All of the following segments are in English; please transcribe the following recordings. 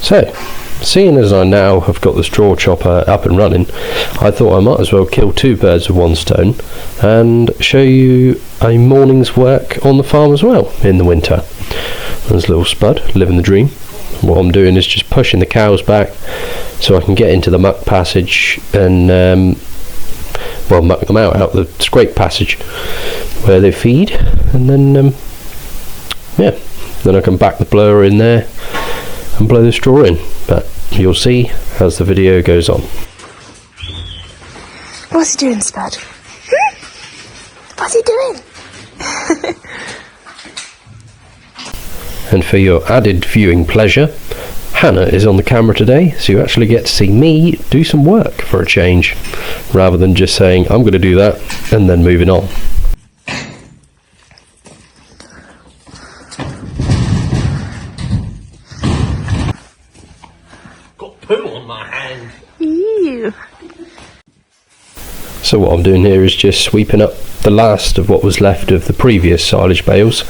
So, seeing as I now have got the straw chopper up and running, I thought I might as well kill two birds with one stone and show you a morning's work on the farm as well in the winter. There's little Spud, living the dream. What I'm doing is just pushing the cows back so I can get into the muck passage and muck them out the scrape passage where they feed, and then then I can back the blower in there and blow the straw in. But you'll see as the video goes on. What's he doing, Spud? What's he doing? And for your added viewing pleasure, Hannah is on the camera today, so you actually get to see me do some work for a change, rather than just saying I'm going to do that and then moving on. Got poo on my hand. Ew. So what I'm doing here is just sweeping up the last of what was left of the previous silage bales,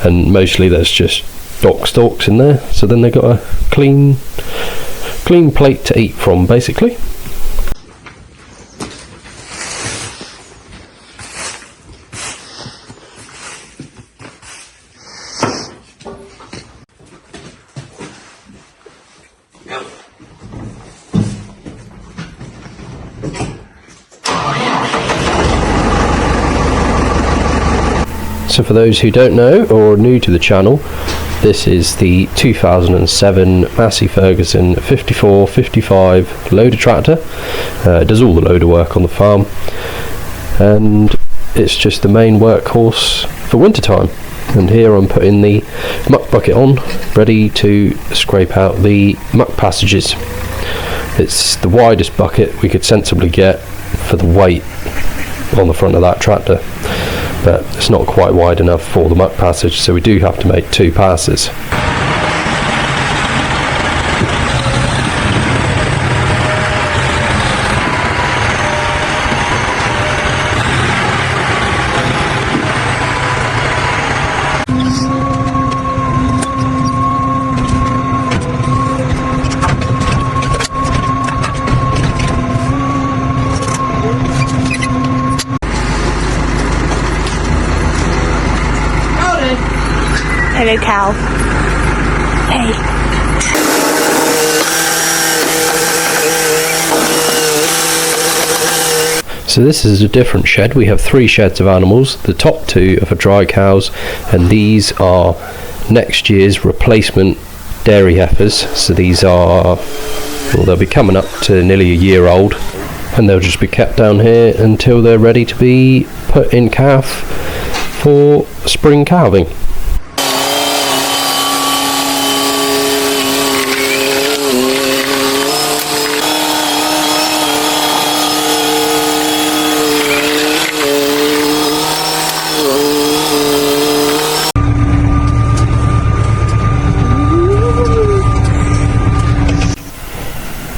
and mostly there's just dock stalks in there, so then they've got a clean plate to eat from, basically. So for those who don't know or are new to the channel, this is the 2007 Massey Ferguson 54-55 loader tractor. It does all the loader work on the farm, and it's just the main workhorse for winter time. And here I'm putting the muck bucket on, ready to scrape out the muck passages. It's the widest bucket we could sensibly get for the weight on the front of that tractor, but it's not quite wide enough for the muck passage, so we do have to make two passes. Hello, cow. Hey. So this is a different shed. We have three sheds of animals. The top two are for dry cows, and these are next year's replacement dairy heifers. So these are, well, they'll be coming up to nearly a year old, and they'll just be kept down here until they're ready to be put in calf for spring calving.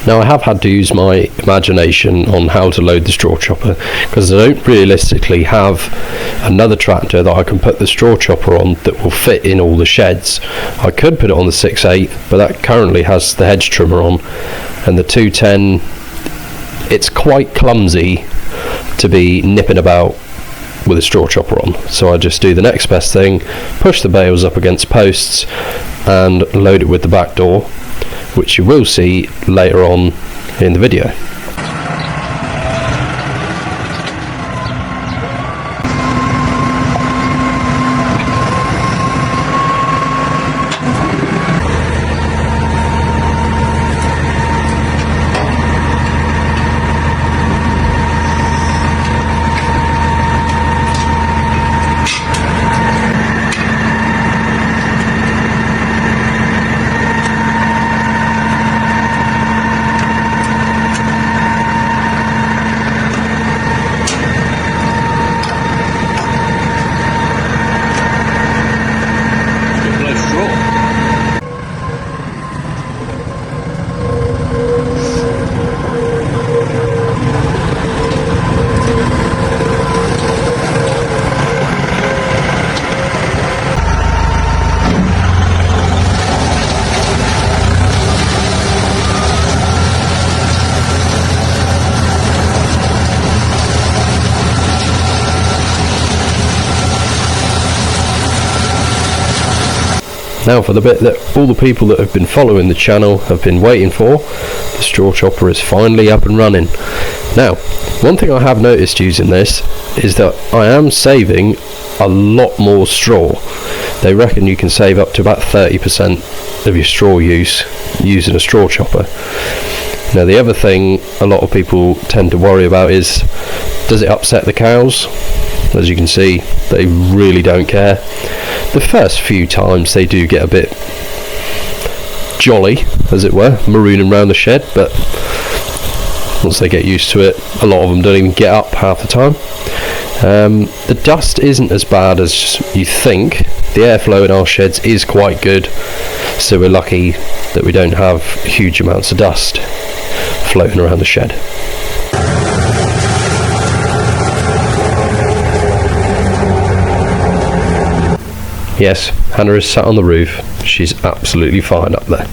Now I have had to use my imagination on how to load the straw chopper, because I don't realistically have another tractor that I can put the straw chopper on that will fit in all the sheds. I could put it on the 6.8, but that currently has the hedge trimmer on, and the 210, it's quite clumsy to be nipping about with a straw chopper on. So I just do the next best thing, push the bales up against posts and load it with the back door, which you will see later on in the video. Now for the bit that all the people that have been following the channel have been waiting for. The straw chopper is finally up and running. Now, one thing I have noticed using this is that I am saving a lot more straw. They reckon you can save up to about 30% of your straw use using a straw chopper. Now the other thing a lot of people tend to worry about is, does it upset the cows? As you can see, they really don't care. The first few times they do get a bit jolly, as it were, marooning around the shed, but once they get used to it, a lot of them don't even get up half the time. The dust isn't as bad as you think. The airflow in our sheds is quite good, so we're lucky that we don't have huge amounts of dust floating around the shed. Yes, Hannah is sat on the roof. She's absolutely fine up there.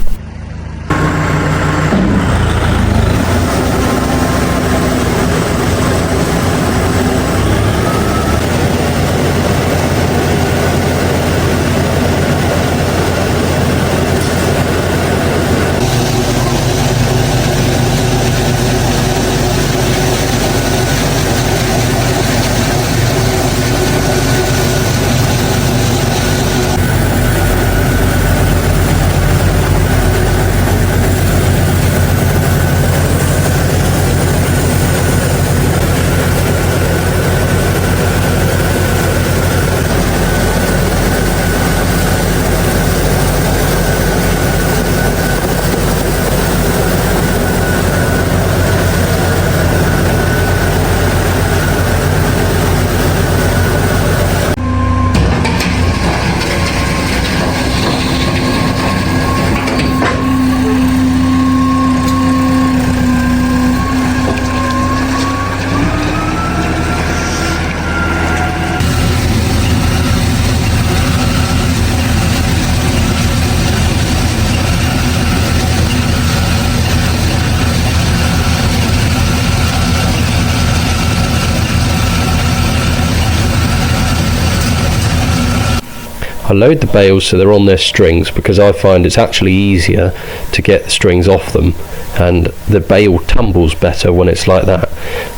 I load the bales so they're on their strings because I find it's actually easier to get the strings off them, and the bale tumbles better when it's like that.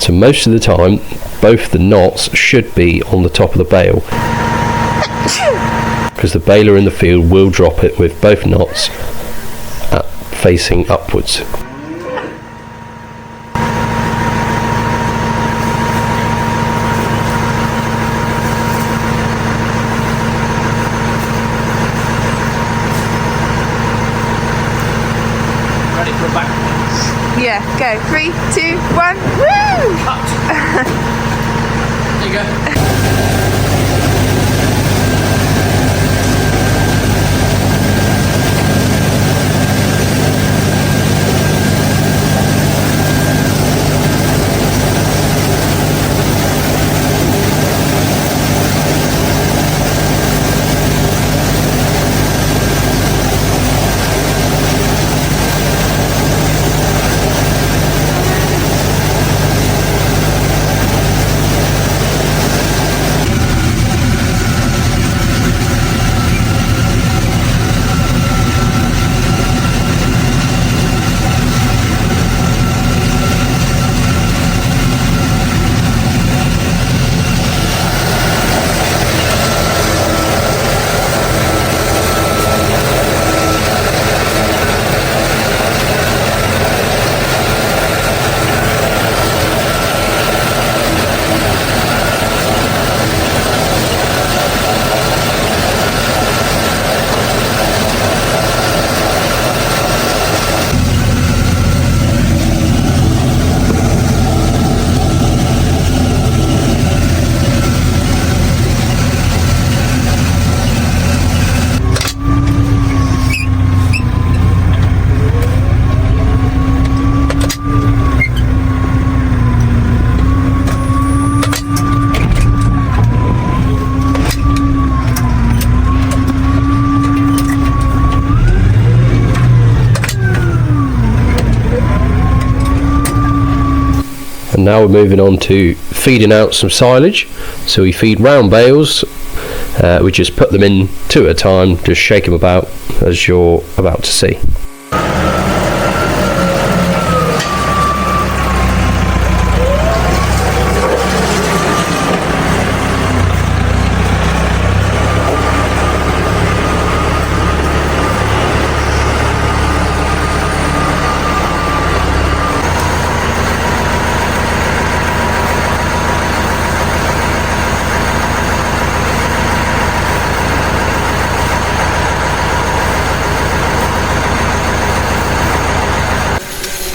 So most of the time both the knots should be on the top of the bale, because the baler in the field will drop it with both knots facing upwards. Yeah, go. 3, 2, 1, woo! Cut. There you go. And now we're moving on to feeding out some silage. So we feed round bales We just put them in 2 at a time, just shake them about as you're about to see.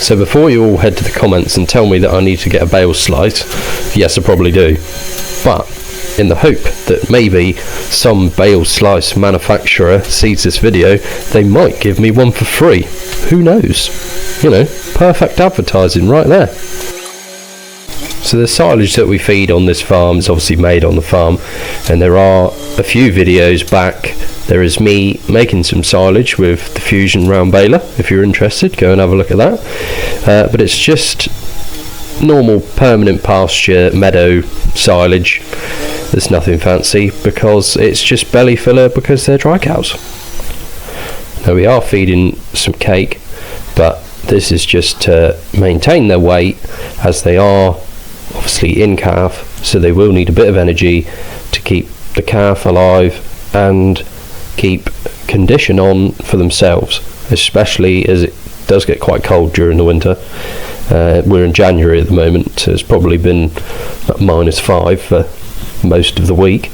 So before you all head to the comments and tell me that I need to get a bale slice, yes, I probably do. But in the hope that maybe some bale slice manufacturer sees this video, they might give me one for free. Who knows? You know, perfect advertising right there. So the silage that we feed on this farm is obviously made on the farm, and there are a few videos back. There is me making some silage with the Fusion round baler. If you're interested, go and have a look at that. But it's just normal permanent pasture meadow silage. There's nothing fancy because it's just belly filler because they're dry cows. Now we are feeding some cake, but this is just to maintain their weight, as they are obviously in calf, so they will need a bit of energy to keep the calf alive and keep condition on for themselves, especially as it does get quite cold during the winter. We're in January at the moment, so it's probably been -5 for most of the week,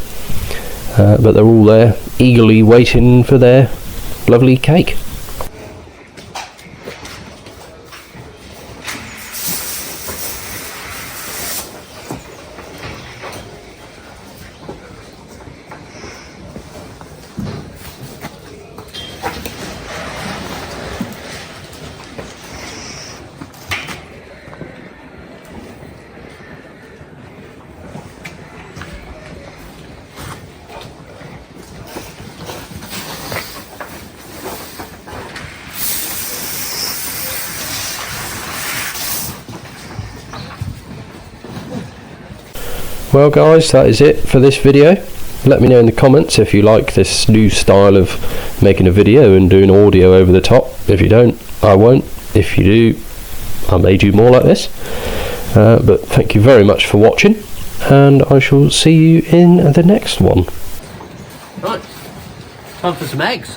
but they're all there eagerly waiting for their lovely cake. Well guys, that is it for this video. Let me know in the comments if you like this new style of making a video and doing audio over the top. If you don't, I won't. If you do, I may do more like this. But thank you very much for watching, and I shall see you in the next one. Right, time for some eggs.